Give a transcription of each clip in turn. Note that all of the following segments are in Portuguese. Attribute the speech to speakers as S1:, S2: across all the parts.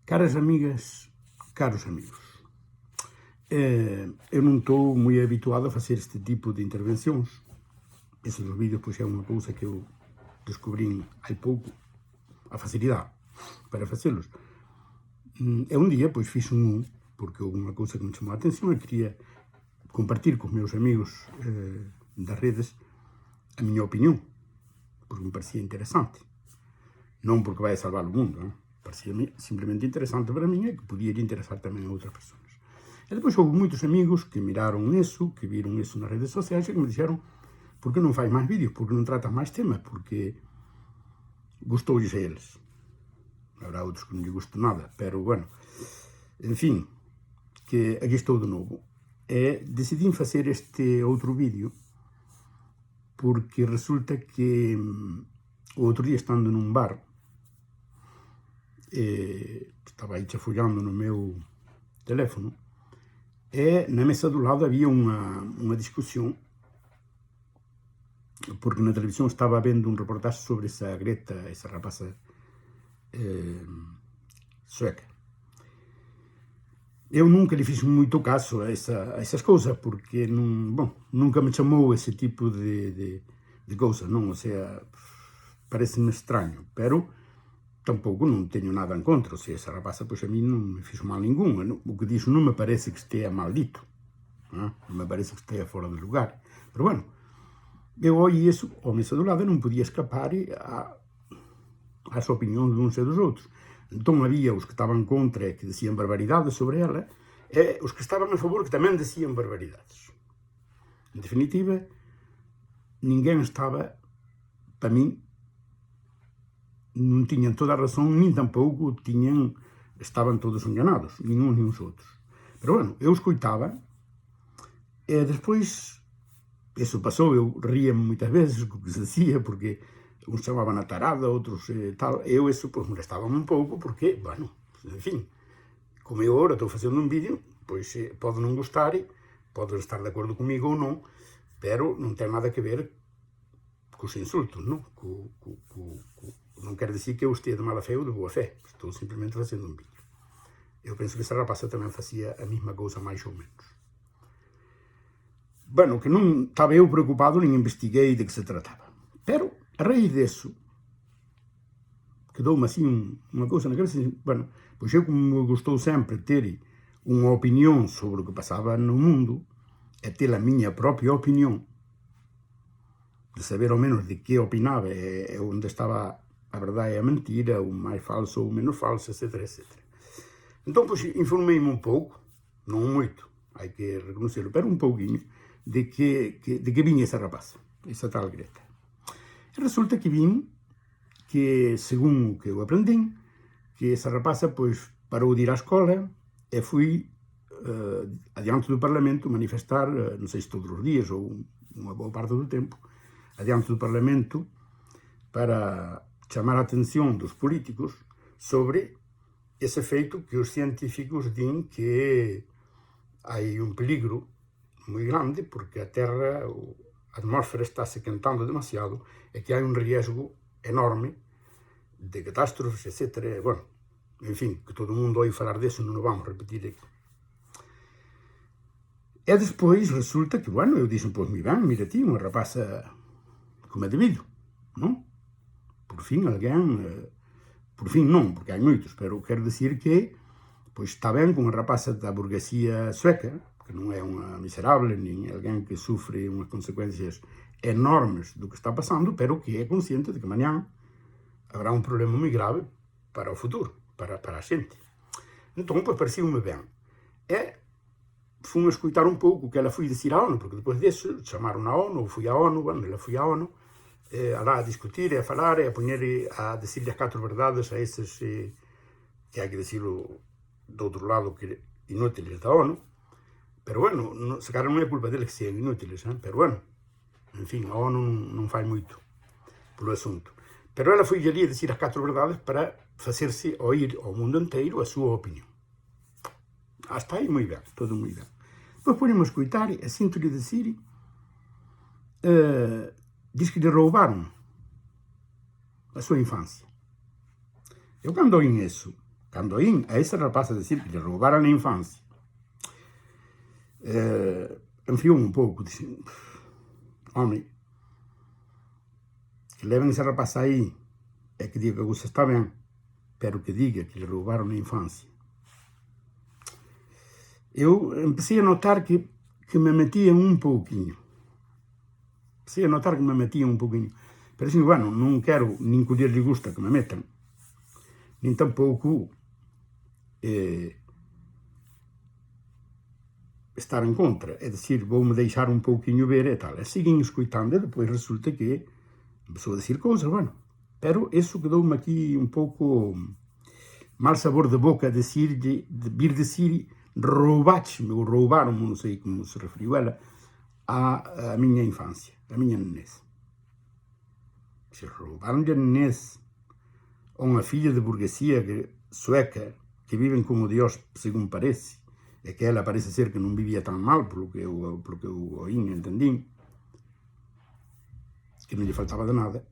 S1: Caras amigas, caros amigos, eu non estou moi habituado a facer este tipo de intervencións. Ese dos vídeos pois, é unha cousa que eu descubrín hai pouco, a facilidade para facelos. E un día pois fiz porque houve unha cousa que me chamou a atención e quería compartir cos meus amigos das redes a miña opinión, porque me parecía interesante. Non porque vai a salvar o mundo, parecía simplemente interesante para mí e que podía interesar tamén a outras persoas. E depois houve moitos amigos que miraron eso, que viron eso nas redes sociais e que me dixeron: por que non faz máis vídeos, por que non tratas máis temas, porque gustoulles a eles. Habrá outros que non lle gusto nada, pero bueno, en fin, que aquí estou de novo. E decidín facer este outro vídeo porque resulta que o outro día estando nun bar, estaba aí chafullando no meu teléfono e na mesa do lado había unha discusión porque na televisión estaba vendo un reportaxe sobre esa Greta, esa rapaza sueca. Eu nunca lhe fiz moito caso a esas cousas porque nunca me chamou ese tipo de cousas, non? O sea, pareceme extraño, pero tampouco non teño nada en contra. O sea, esa rapaza, pois a mí non me fixo mal ningún. O que dixo non me parece que estea maldito, non me parece que estea fora de lugar. Pero bueno, eu oí eso ao mesa do lado e non podía escapar ás opinións de uns e dos outros. Entón había os que estaban contra e que decían barbaridades sobre ela e os que estaban a favor que tamén decían barbaridades. En definitiva, ninguén estaba, para min, non tiñan toda a razón, nin tampouco estaban todos enganados, nin uns nin os outros. Pero bueno, eu escoitaba e despois, eso pasou, eu ríame moitas veces co que se decía, porque uns chamaban a tarada, outros tal, e eu eso pois molestaba un pouco, porque, bueno, en fin, como eu agora estou facendo un vídeo, pois pode non gustar, pode estar de acordo comigo ou non, pero non ten nada que ver cos insultos, non? Non quero dicir que eu estea de mala fe ou de boa fe, estou simplemente facendo un vídeo. Eu penso que esa rapaza tamén facía a mesma cousa, máis ou menos. Bueno, que non estaba eu preocupado, nin investiguei de que se trataba. Pero, a raíz deso, quedoume así unha cousa na cabeza, bueno, pois eu como me gustou sempre ter unha opinión sobre o que pasaba no mundo, e ter a miña propia opinión, de saber ao menos de que opinaba e onde estaba a verdade e a mentira, o máis falso ou menos falso, etc. Entón, pois, informei-me un pouco, non moito, hai que reconocerlo, pero un pouquinho, de que viña esa rapaza, esa tal Greta. E resulta que vin que, según o que eu aprendín, que esa rapaza, pois, parou de ir á escola e foi adiante do Parlamento manifestar, non sei se todos os días ou unha boa parte do tempo, adiante do Parlamento para chamar a atención dos políticos sobre ese feito que os científicos din que hai un peligro moi grande porque a Terra, a atmósfera está se quentando demasiado e que hai un riesgo enorme de catástrofes, etc. Bueno, en fin, que todo o mundo oi falar deso, non o vamos repetir aquí. E despois resulta que, bueno, eu dixen, pois, mira ti, unha rapaza como é debido, non? Por fin, alguén, por fin non, porque hai moitos, pero quero dicir que, pois, está ben que unha rapaza da burguesía sueca, que non é unha miserable, nin alguén que sufre unhas consecuencias enormes do que está pasando, pero que é consciente de que mañán habrá un problema moi grave para o futuro, para a xente. Entón, pois, parecíame ben. E fun a escoitar un pouco que ela foi dicir á ONU, porque depois disso chamaron a ONU, ou fui á ONU, bueno, ela foi á ONU, a discutir e a falar e a poñer a decirle as 4 verdades a eses que hai que decirlo do outro lado que inútiles da ONU, pero bueno, se cara non é culpa deles que sean inútiles, pero bueno, en fin, a ONU non fai moito polo asunto. Pero ela foi ali a decir as 4 verdades para facerse oír ao mundo inteiro a súa opinión. Hasta aí moi ben, todo moi ben. Depois ponemos a escoitar e sinto-lhe dicir diz que lhe roubaron a súa infancia. Eu cando oín eso, Cando oín a ese rapaz a decir que lle roubaran a infancia, enfriou un pouco, dixen, home, que leven ese rapaz aí e que diga que a cousa está ben, pero que diga que lle roubaron a infancia. Eu empecé a notar que me metían un pouquinho. Empecé a notar que me metían un pouquinho. Pero assim, bueno, non quero nin collerlle gusta que me metan, nin tampouco estar en contra. É dicir, voume deixar un pouquinho ver e tal. E siguen escoitando e depois resulta que empezou a decir cousas, bueno. Pero eso quedoume aquí un pouco mal sabor de boca de vir decir roubache-me ou roubaron-me, non sei como se referiu ela, a miña infancia, a miña nenez. Se roubaron a nenez a unha filla de burguesía sueca que viven como Dios, según parece, e que ela parece ser que non vivía tan mal, polo que eu oín e entendín, que non lle faltaba de nada,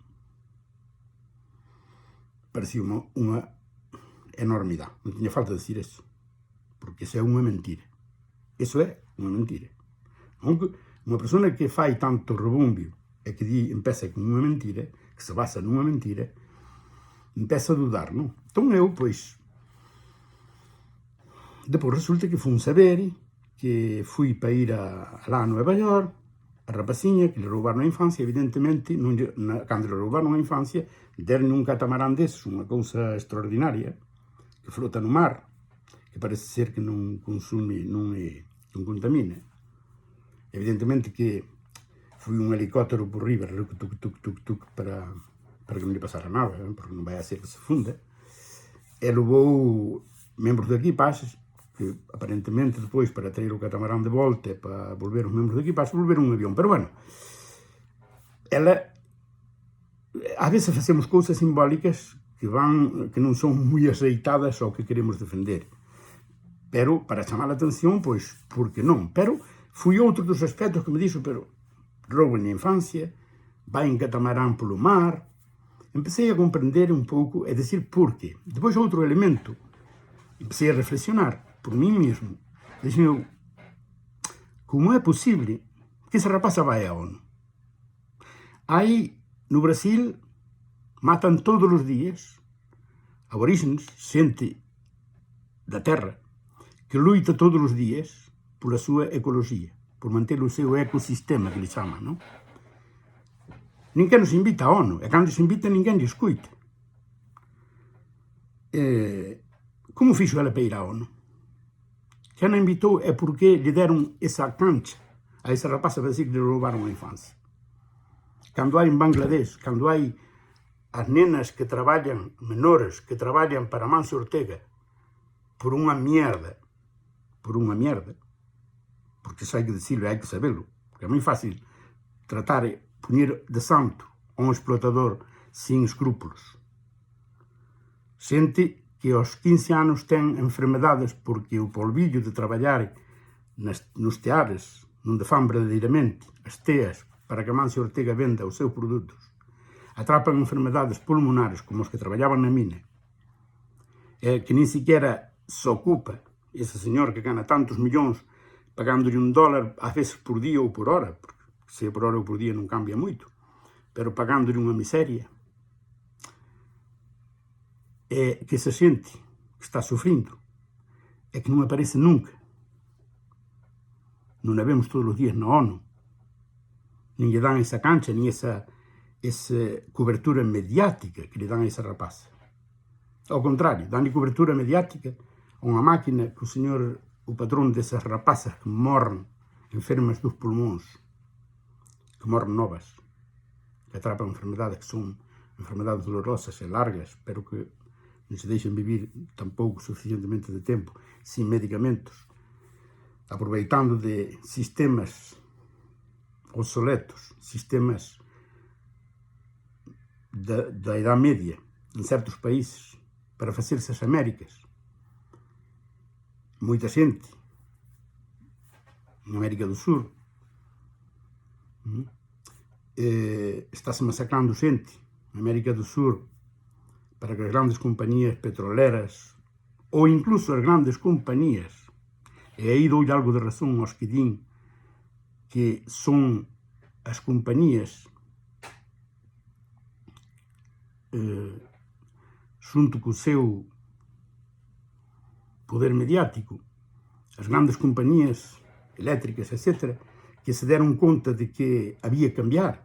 S1: parecía unha enormidade. Non tiña falta de decir eso, porque eso é unha mentira. Eso é unha mentira. Unha persona que fai tanto rebumbio e que empeza con unha mentira, que se basa nunha mentira, empeza a dudar, non? Entón eu, pois, depois resulta que fun saber que fui para ir lá a Nueva York, a rapaciña que le roubaron a infancia, evidentemente, cando le roubaron a infancia, deron un catamarán deses, unha cousa extraordinaria, que flota no mar, que parece ser que non consume, non contamina. Evidentemente que foi un helicóptero por riba, para que non lle pasara nada, porque non vai a ser que se funda, e levou membros de equipaxes, que aparentemente depois, para traer o catamarán de volta, para volver os membros de equipaxes, volveron un avión. Pero bueno, ela, a veces facemos cousas simbólicas que non son moi aceitadas ao que queremos defender. Pero, para chamar a atención, pois, por que non? Pero foi outro dos aspectos que me dixo, pero roubo na infancia, vai en catamarán polo mar. Empecé a comprender un pouco, é dicir, por qué. Depois outro elemento, empecé a reflexionar por mí mesmo. Dixen, como é posible que esa rapaza vai a ONU? Aí, no Brasil, matan todos os días aborígenes, xente da terra, que luita todos os días pola súa ecoloxía, por manter o seu ecosistema, que le chaman, non? Ninguén nos invita a ONU, e cando se invita ninguén lle escoita. Como fixo ela para ir a ONU? Que non invitou é porque lle deron esa cancha a esa rapaza para decir que lle roubaron a infancia. Cando hai en Bangladesh, cando hai as nenas que traballan, menores, que traballan para Manso Ortega por unha mierda, porque xa hai que decirlo, hai que sabelo, porque é moi fácil tratar e poñer de santo a un explotador sin escrúpulos. Xente que aos 15 anos ten enfermedades porque o polvillo de traballar nos teares non de fan verdadeiramente as teas para que Manso Ortega venda os seus produtos, atrapan enfermedades pulmonares como os que traballaban na mina, que nin siquiera se ocupa ese señor que gana tantos millóns pagándolle $1 a veces por día ou por hora, porque se por hora ou por día non cambia moito, pero pagándolle unha miseria, que esa xente que está sufrindo é que non aparece nunca. Non a vemos todos os días na ONU, nin lle dan esa cancha, nin esa cobertura mediática que lle dan a esa rapaza. Ao contrario, dan cobertura mediática a unha máquina que o patrón desas rapazas que morren enfermas dos pulmóns, que morren novas, que atrapan enfermedades que son enfermedades dolorosas e largas, pero que non se deixen vivir tampouco suficientemente de tempo, sin medicamentos, aproveitando de sistemas obsoletos, sistemas da Edad Media, en certos países, para facerse as Américas. Moita xente, na América do Sur, estáse masacrando xente na América do Sur para que as grandes compañías petroleras ou incluso as grandes companhias, e aí dou-lhe algo de razão aos que din que son as companhías xunto co seu poder mediático, as grandes companhías eléctricas, etc., que se deron conta de que había que cambiar,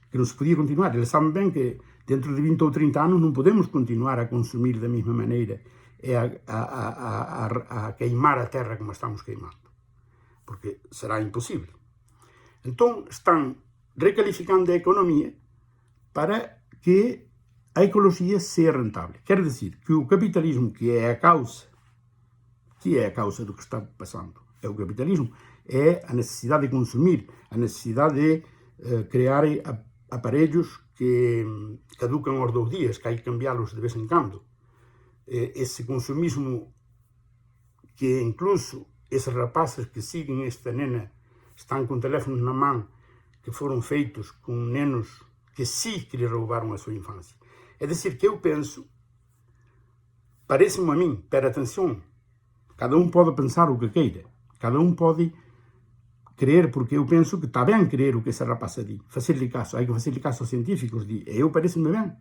S1: que non se podía continuar. Eles saben ben que dentro de 20 ou 30 anos non podemos continuar a consumir da mesma maneira e a queimar a terra como estamos queimando, porque será imposible. Entón, están recalificando a economía para que a ecoloxía sea rentable. Quer decir que o capitalismo, que é a causa do que está pasando, é o capitalismo, é a necesidade de consumir, a necesidade de crear aparellos que caducan aos 2 días, que hai que cambiálos de vez en cando. Ese consumismo que incluso eses rapaces que siguen esta nena están con teléfonos na man que foron feitos con nenos que sí que lhe roubaron a súa infancia. É dicir, que eu penso, parece-me a min, pero atención, cada un pode pensar o que queira, cada un pode creer, porque eu penso que está ben creer o que ese rapaza di, facerle caso, hai que facerle caso aos científicos, di, e eu parece-me ben.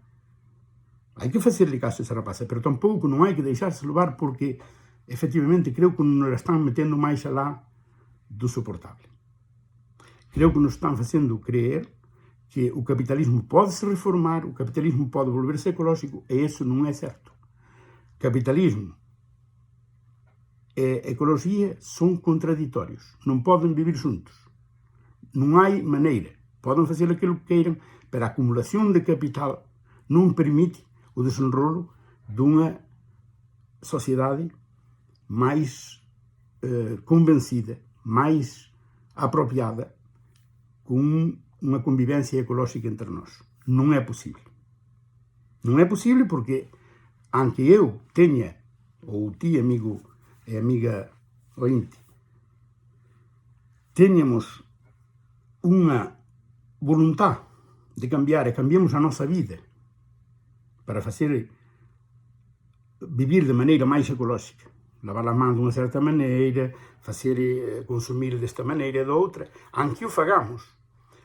S1: Hai que facerle caso a esa rapaza, pero tampouco non hai que deixarse levar porque, efectivamente, creo que nos están metendo máis alá do soportable. Creo que nos están facendo creer que o capitalismo pode se reformar, o capitalismo pode volverse ecolóxico, e iso non é certo. Capitalismo e ecoloxía son contraditorios, non poden vivir xuntos. Non hai maneira, poden facer aquilo que queiran, pero a acumulación de capital non permite o desenrolo dunha sociedade máis convencida, máis apropiada, con unha convivencia ecolóxica entre nós. Non é posible. Non é posible porque, aunque eu teña, ou ti, amigo e amiga ointe, teñamos unha voluntad de cambiar e cambiamos a nosa vida para facer vivir de maneira máis ecolóxica, lavar a man dunha certa maneira, facer consumir desta maneira e da outra, aunque o fagamos,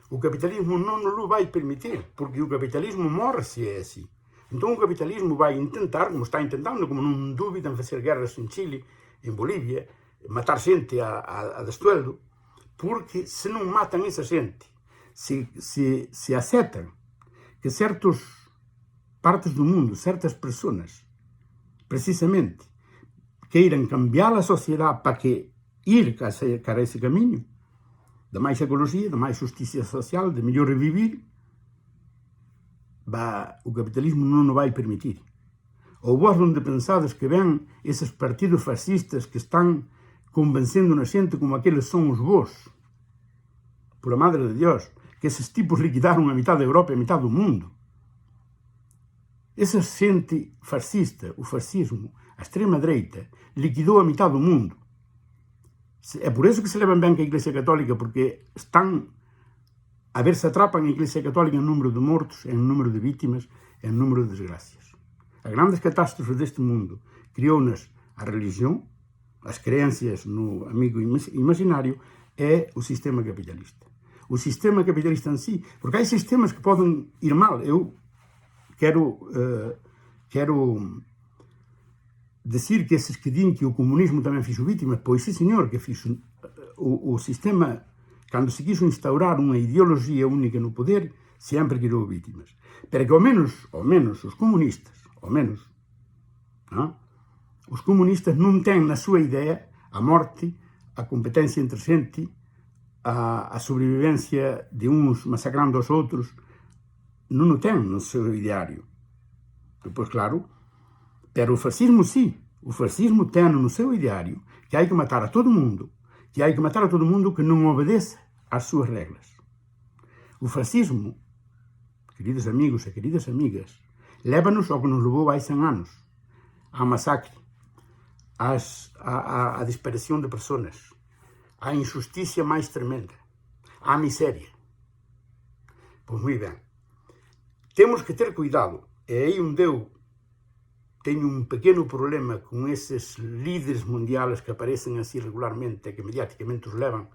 S1: o capitalismo non nos vai permitir, porque o capitalismo morre se é así. Entón o capitalismo vai intentar, como está intentando, como non dubidan facer guerras en Chile, en Bolivia, matar xente a destueldo, porque se non matan esa xente, se aceptan que certas partes do mundo, certas persoas, precisamente, queiran cambiar a sociedade para que ir cara a ese camiño, de máis ecoloxía, de máis justicia social, de mellor vivir, o capitalismo non o vai permitir. Ou vos onde pensades que ven eses partidos fascistas que están convencendo na xente como aqueles son os vos, por a madre de Dios, que eses tipos liquidaron a mitad de Europa e a mitad do mundo. Esa xente fascista, o fascismo, a extrema dereita, liquidou a mitad do mundo. É por eso que se levan ben que a Iglesia Católica, porque están a ver se atrapan a Iglesia Católica en número de mortos, en número de vítimas, en número de desgracias. As grandes catástrofes deste mundo criounas a religión, as creencias no amigo imaginario, é o sistema capitalista. O sistema capitalista en sí, porque hai sistemas que poden ir mal. Eu quero decir que esses que din que o comunismo tamén fixo vítimas, pois sí, señor, que fixo o sistema, cando se quiso instaurar unha ideoloxía única no poder, sempre criou vítimas. Pero que ao menos os comunistas, os comunistas non ten na súa idea a morte, a competencia entre xente, a sobrevivencia de uns masacrando aos outros, non o ten no seu ideario. Pois claro, pero o fascismo sí, o fascismo ten no seu ideario que hai que matar a todo mundo, que non obedece ás súas reglas. O fascismo, queridos amigos e queridas amigas, lévanos ao que nos levou hai 100 anos, á masacre, á disparición de persoas, á injusticia máis tremenda, á miseria. Pois moi ben, temos que ter cuidado, e aí onde eu tenho um pequeno problema com esses líderes mundiais que aparecem assim regularmente e que mediaticamente os levam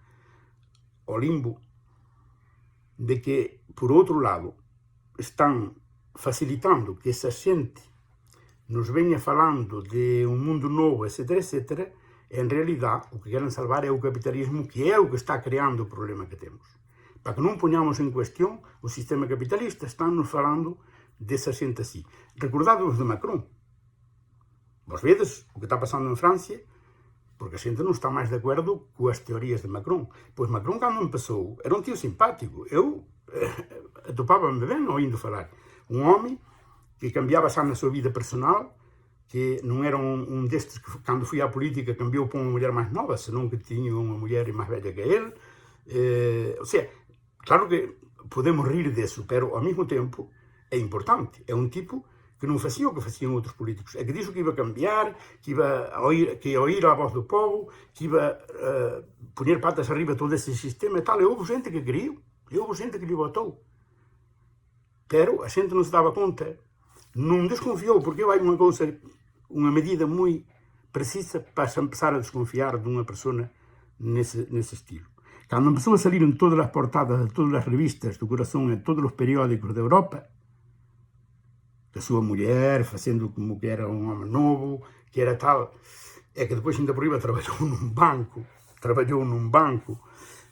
S1: ao limbo, de que, por outro lado, estão facilitando que essa gente nos venha falando de um mundo novo, etc., etc., em realidade, o que querem salvar é o capitalismo, que é o que está criando o problema que temos. Para que não ponhamos em questão o sistema capitalista, estão-nos falando dessa gente assim. Recordado-vos de Macron. Vós vedes o que está passando em França, porque a gente não está mais de acordo com as teorias de Macron. Pois Macron, quando empezou, era um tio simpático. Eu topava-me bem ouvindo falar. Um homem que cambiava só na sua vida personal, que não era um destes que, quando fui à política, cambiou para uma mulher mais nova, senão que tinha uma mulher mais velha que ele. Ou seja, claro que podemos rir disso, mas ao mesmo tempo é importante. É um tipo que não fazia o que faziam outros políticos. É que disse que ia cambiar, que ia ouvir a voz do povo, que ia pôr patas arriba todo esse sistema e tal. E houve gente que queria, e houve gente que lhe votou. Pero a gente não se dava conta, não desconfiou, porque vai uma medida muito precisa para começar a desconfiar de uma pessoa nesse estilo. Quando começou a sair em todas as portadas de todas as revistas do coração, em todos os periódicos da Europa, da sua mulher, fazendo como que era um homem novo, que era tal, é que depois ainda por riba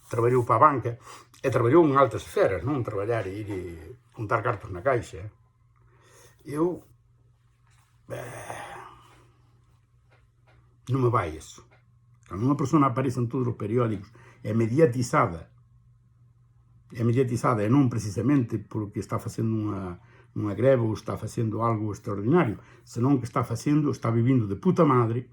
S1: trabalhou para a banca, e trabalhou em altas esferas, não trabalhar e ir contar cartas na caixa. Não me vai isso. Quando uma pessoa aparece em todos os periódicos, é mediatizada e não precisamente porque está fazendo uma greve ou está fazendo algo extraordinário, senão que está vivendo de puta madre,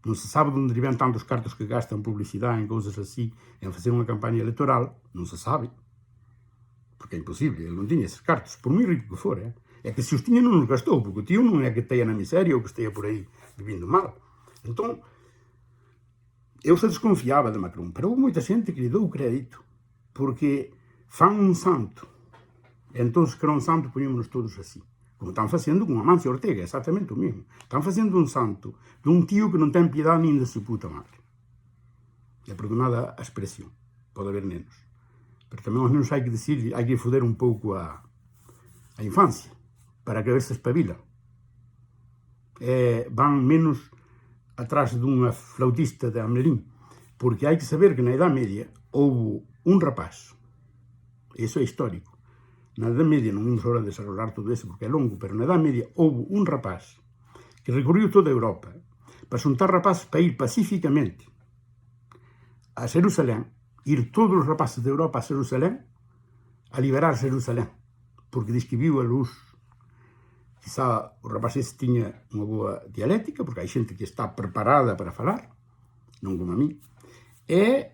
S1: não se sabe de onde vêm tantos cartos que gastam publicidade em coisas assim, em fazer uma campanha eleitoral, não se sabe, porque é impossível, ele não tinha esses cartos, por muito rico que for, é que se os tinha não os gastou, porque o tio não é que esteja na miséria ou que esteja por aí vivendo mal. Então, eu se desconfiava de Macron, mas houve muita gente que lhe deu o crédito, porque faz um santo. Então, se quer um santo, ponhamos-nos todos assim. Como estão fazendo com Amancio Ortega, exatamente o mesmo. Estão fazendo um santo de um tio que não tem piedade nem da sua puta madre. É perdonada a expressão, pode haver menos. Mas também aos menos há que dizer, há que foder um pouco a infância, para que a ver se espabila. Vão menos atrás de uma flautista de Amelín, porque há que saber que na Idade Média houve um rapaz, isso é histórico, na Idade Média, não vamos agora desarrollar tudo isso porque é longo, mas na Idade Média houve um rapaz que recorreu toda a Europa para juntar rapazes para ir pacificamente a Jerusalém, ir todos os rapazes da Europa a Jerusalém, a liberar Jerusalém, porque diz que viu a luz. Quizá o rapaz esse tinha uma boa dialética, porque há gente que está preparada para falar, não como a mim, e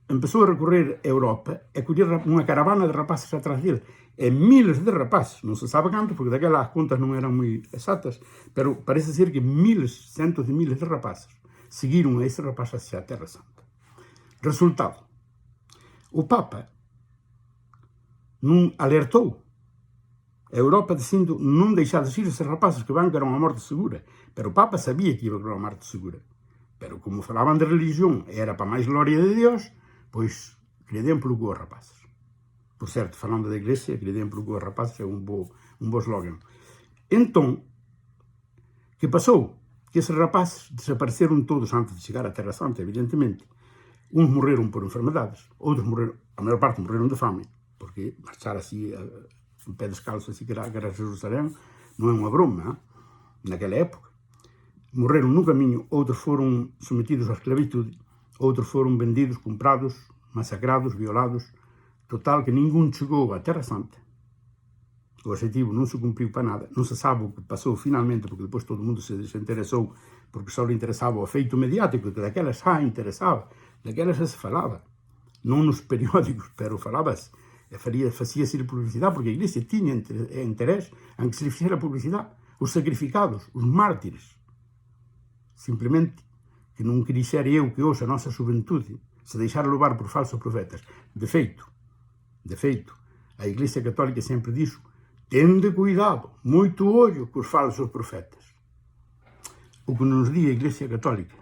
S1: começou a recorrer a Europa, a colher uma caravana de rapazes atrás dele, miles de rapazes, não se sabe quanto, porque daquelas contas não eram muito exatas, mas parece ser que miles, centos de miles de rapazes seguiram a esse rapaz hacia a Terra Santa. Resultado, o Papa não alertou a Europa dizendo não deixar de ir esses rapazes que vão, que eram a morte segura. Mas o Papa sabia que ia para a morte segura. Mas como falavam de religião, era para mais glória de Deus, pois credem pelo os rapazes. Por certo, falando da igreja, credem pelo os rapazes é um bom slogan. Então, que passou? Que esses rapazes desapareceram todos antes de chegar à Terra Santa, evidentemente. Uns morreram por enfermedades, outros morreram, a maior parte morreram de fome, porque marchar assim um pé descalço assim que era Jerusalém não é uma broma, naquela época. Morreram no caminho, outros foram submetidos à esclavitude, outros foram vendidos, comprados, massacrados, violados, total que ninguém chegou à Terra Santa. O objetivo não se cumpriu para nada, não se sabe o que passou finalmente, porque depois todo mundo se desinteressou, porque só lhe interessava o efeito mediático, que daquelas já interessava, daquelas já se falava, não nos periódicos, pero falava-se. Fazia-se publicidade, porque a igreja tinha interesse em que se lhe fizesse publicidade. Os sacrificados, os mártires. Simplesmente que não queria ser eu que hoje a nossa juventude se deixar levar por falsos profetas. De feito, a Igreja Católica sempre diz tende cuidado, moito ollo cos falsos profetas. O que nos di a Iglesia Católica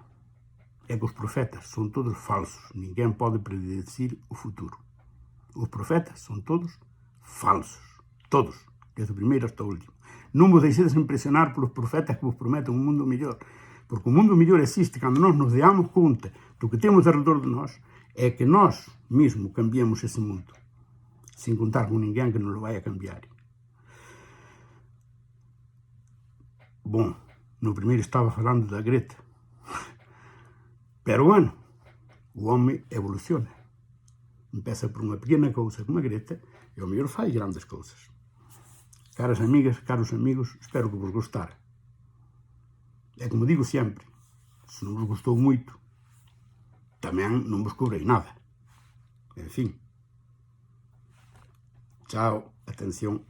S1: é que os profetas son todos falsos. Ninguén pode predecir o futuro. Os profetas son todos falsos. Todos. Desde o primeiro hasta o último. Non vos deixedes impresionar polos profetas que vos prometen un mundo mellor. Porque o mundo mellor existe cando nós nos deamos conta do que temos alrededor de nós, é que nós mesmo cambiemos ese mundo. Sin contar con ninguén que nos lo vai a cambiar. Bom, no primeiro estaba falando da Greta. Pero bueno, o home evoluciona. Empeza por unha pequena cousa como a Greta e ao mellor fai grandes cousas. Caras amigas, caros amigos, espero que vos gostara. E como digo sempre, se non vos gustou moito, tamén non vos cobrei nada. En fin. Chao, atención.